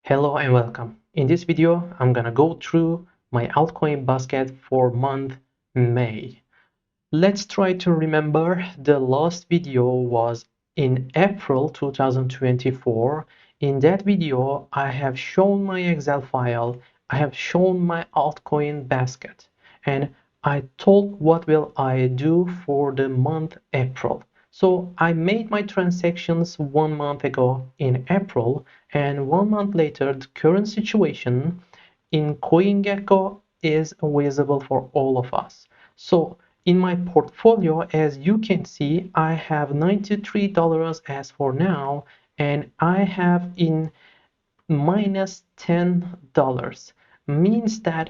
Hello and welcome. In this video, I'm gonna go through my altcoin basket for month May. Let's try to remember the last video was in April 2024. In that video, I have shown my Excel file, I have shown my altcoin basket, and I told what will I do for the month April. So I made my transactions 1 month ago in April, and 1 month later, the current situation in CoinGecko is visible for all of us. So in my portfolio, as you can see, I have $93 as for now, and I have in minus $10, means that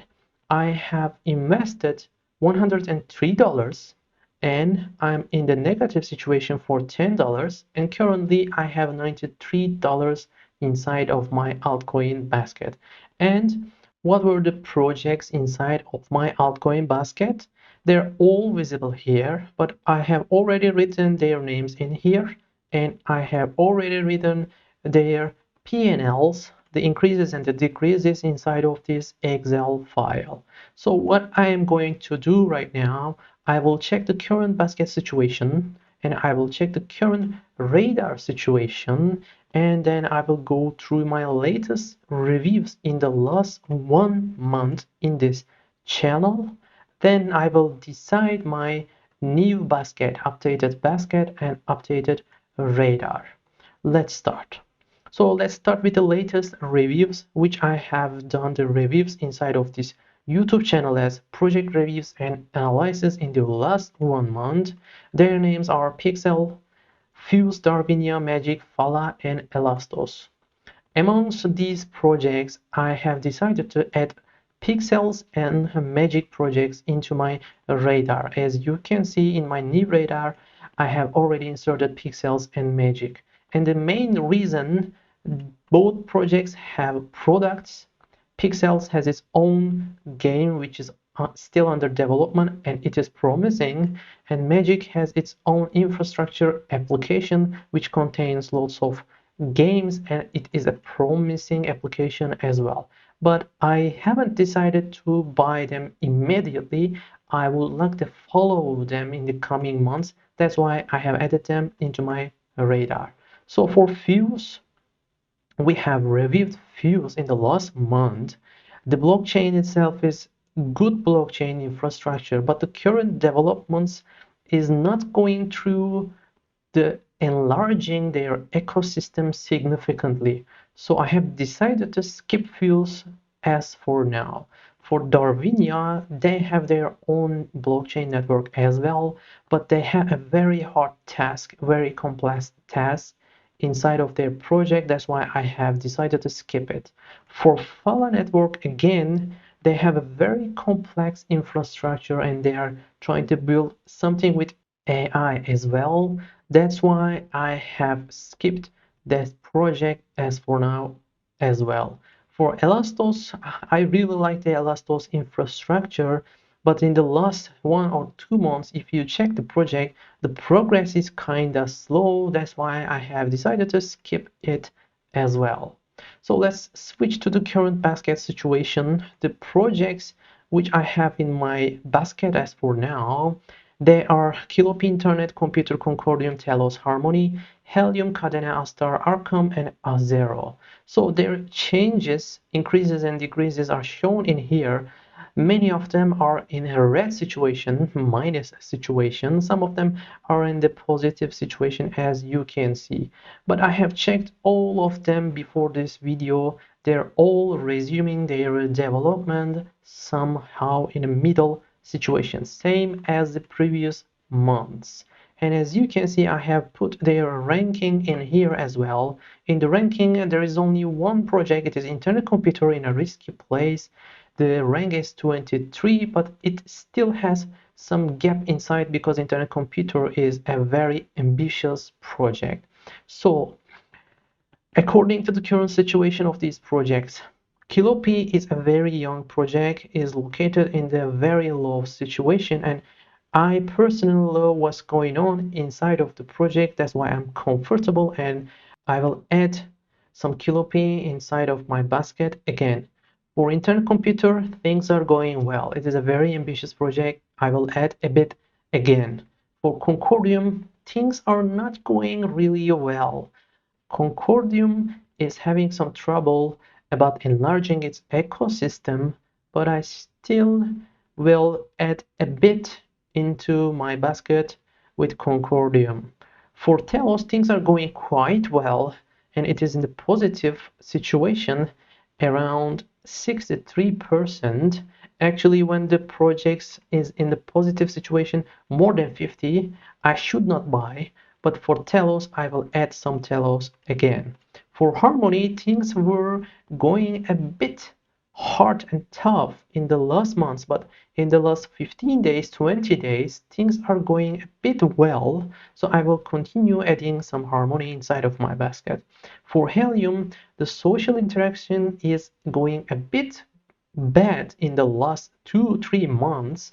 I have invested $103 and I'm in the negative situation for $10, and currently I have $93 inside of my altcoin basket. And what were the projects inside of my altcoin basket? They're all visible here, but I have already written their names in here, and I have already written their P&Ls, the increases and the decreases inside of this Excel file. So what I am going to do right now, I will check the current basket situation, and I will check the current radar situation, and then I will go through my latest reviews in the last 1 month in this channel. Then I will decide my new basket, updated basket and updated radar. Let's start. So let's start with the latest reviews, which I have done the reviews inside of this YouTube channel as project reviews and analysis in the last 1 month. Their names are Pixel, Fuse, Darwinia, Magic, Fala, and Elastos. Amongst these projects, I have decided to add Pixels and Magic projects into my radar. As you can see in my new radar, I have already inserted Pixels and Magic. And the main reason, both projects have products. Pixels has its own game which is still under development and it is promising, and Magic has its own infrastructure application which contains lots of games and it is a promising application as well. But I haven't decided to buy them immediately. I would like to follow them in the coming months. That's why I have added them into my radar. So for Fuse, we have reviewed Fuse in the last month. The blockchain itself is good blockchain infrastructure, but the current developments is not going through the enlarging their ecosystem significantly. So I have decided to skip Fuse as for now. For Darwinia, they have their own blockchain network as well, but they have a very hard task, very complex task inside of their project. That's why I have decided to skip it. For Fala network, again, they have a very complex infrastructure and they are trying to build something with AI as well. That's why I have skipped that project as for now as well. For Elastos, I really like the Elastos infrastructure, but in the last 1 or 2 months, if you check the project, the progress is kinda slow. That's why I have decided to skip it as well. So let's switch to the current basket situation. The projects which I have in my basket as for now, they are Kilopi Internet, Computer Concordium, Telos Harmony, Helium, Cadena, Astar, Arkham, and Azero. So their changes, increases and decreases are shown in here. Many of them are in a red situation, minus situation. Some of them are in the positive situation, as you can see. But I have checked all of them before this video. They're all resuming their development somehow in the middle situation, same as the previous months. And as you can see, I have put their ranking in here as well. In the ranking, there is only one project. It is Internet Computer in a risky place. The rank is 23, but it still has some gap inside because Internet Computer is a very ambitious project. So according to the current situation of these projects, Kilopi is a very young project, is located in the very low situation, and I personally know what's going on inside of the project. That's why I'm comfortable and I will add some Kilopi inside of my basket again. For internet computer, things are going well. It is a very ambitious project. I will add a bit again. For Concordium, things are not going really well. Concordium is having some trouble about enlarging its ecosystem, but I still will add a bit into my basket with Concordium. For Telos, things are going quite well, and it is in the positive situation around 63%. Actually, when the project is in the positive situation more than 50, I should not buy, but for Telos, I will add some Telos again. For Harmony, things were going a bit hard and tough in the last months, but in the last 15 days, 20 days, things are going a bit well, so I will continue adding some Harmony inside of my basket. For Helium, the social interaction is going a bit bad in the last 2-3 months,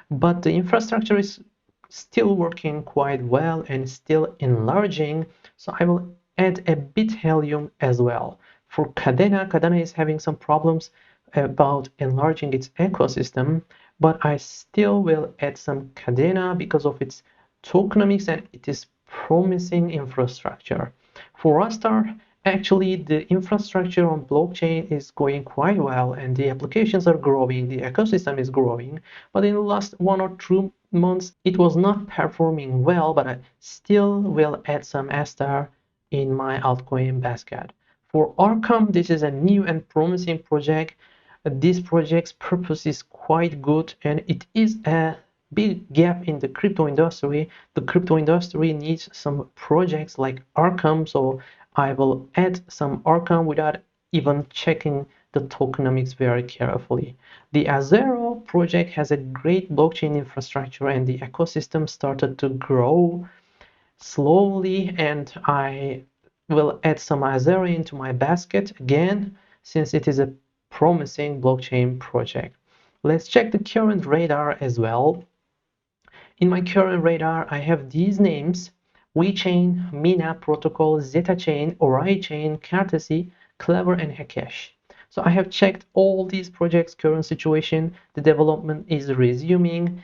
but the infrastructure is still working quite well and still enlarging, so I will add a bit Helium as well. For Cadena is having some problems about enlarging its ecosystem, but I still will add some Cadena because of its tokenomics and it is promising infrastructure. For Rastar, actually the infrastructure on blockchain is going quite well and the applications are growing, the ecosystem is growing, but in the last 1 or 2 months it was not performing well, but I still will add some Astar in my altcoin basket. For Arkham, this is a new and promising project. This project's purpose is quite good and it is a big gap in the crypto industry. The crypto industry needs some projects like Arkham, so I will add some Arkham without even checking the tokenomics very carefully. The Azero project has a great blockchain infrastructure and the ecosystem started to grow slowly, and I will add some Azero into my basket again since it is a promising blockchain project. Let's check the current radar as well. In my current radar, I have these names: WeChain, Mina Protocol, Zeta Chain, Ori Chain, Courtesy, Clever, and Hackash. So I have checked all these projects' current situation. The development is resuming,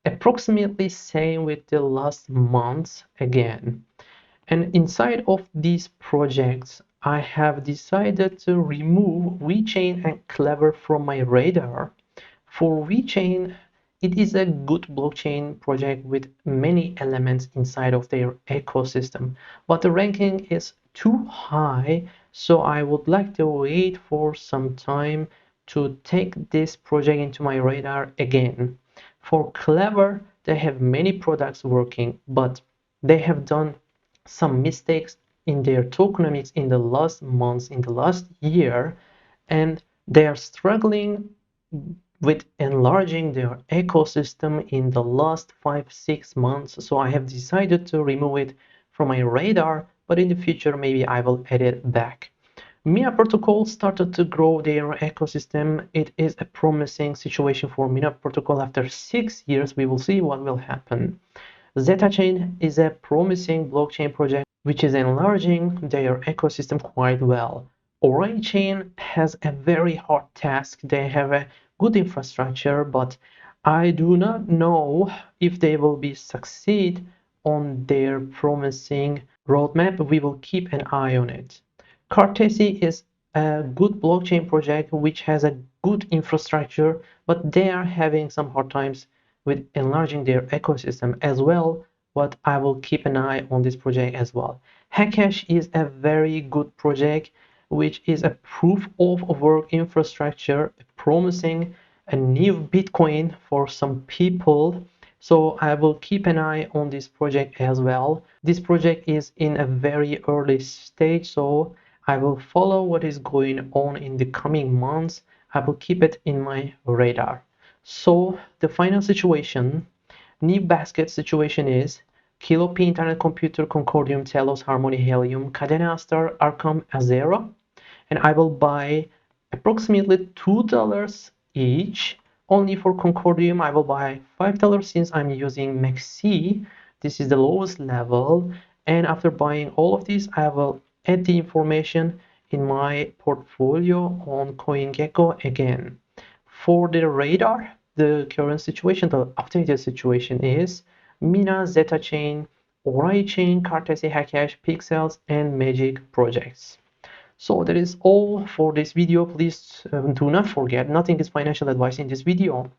approximately same with the last months again. And inside of these projects, I have decided to remove WeChain and Clever from my radar. For WeChain, it is a good blockchain project with many elements inside of their ecosystem, but the ranking is too high, so I would like to wait for some time to take this project into my radar again. For Clever, they have many products working, but they have done some mistakes in their tokenomics in the last months, in the last year, and they are struggling with enlarging their ecosystem in the last 5-6 months. So I have decided to remove it from my radar, but in the future maybe I will add it back. Mina Protocol started to grow their ecosystem. It is a promising situation for Mina Protocol. After 6 years, we will see what will happen. Zeta Chain is a promising blockchain project which is enlarging their ecosystem quite well. Ori Chain has a very hard task. They have a good infrastructure, but I do not know if they will be succeed on their promising roadmap. We will keep an eye on it. Courtesy is a good blockchain project which has a good infrastructure, but they are having some hard times with enlarging their ecosystem as well, but I will keep an eye on this project as well. Hackash is a very good project which is a proof of work infrastructure, promising a new Bitcoin for some people. So I will keep an eye on this project as well. This project is in a very early stage, so I will follow what is going on in the coming months. I will keep it in my radar. So the final situation, new basket situation is Kilopi, Internet Computer, Concordium, Telos, Harmony, Helium, Cadena Astar, Arkham, Azera, and I will buy approximately $2 each. Only for Concordium, I will buy $5 since I'm using Maxi. This is the lowest level, and after buying all of these, I will add the information in my portfolio on CoinGecko again. For the radar, the current situation, the updated situation is Mina, Zeta Chain, Ori Chain, Cartesi, Hashcash, Pixels, and Magic projects. So that is all for this video. Please do not forget, nothing is financial advice in this video.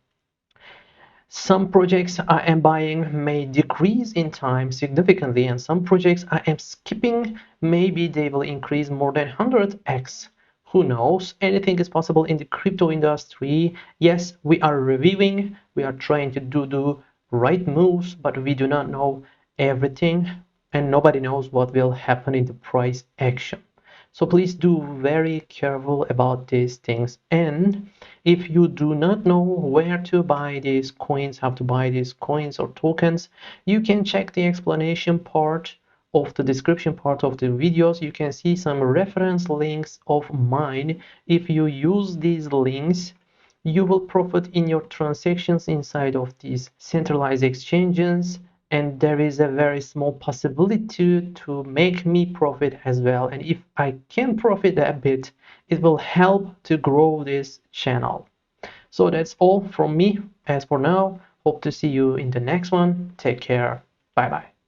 Some projects I am buying may decrease in time significantly, and some projects I am skipping, maybe they will increase more than 100x. Who knows? Anything is possible in the crypto industry. Yes, we are reviewing, we are trying to do the right moves, but we do not know everything, and nobody knows what will happen in the price action. So please do very careful about these things. And if you do not know where to buy these coins, how to buy these coins or tokens, you can check the explanation part of the description part of the videos. You can see some reference links of mine. If you use these links, you will profit in your transactions inside of these centralized exchanges, and there is a very small possibility to make me profit as well. And if I can profit a bit, it will help to grow this channel. So that's all from me as for now. Hope to see you in the next one. Take care. Bye bye.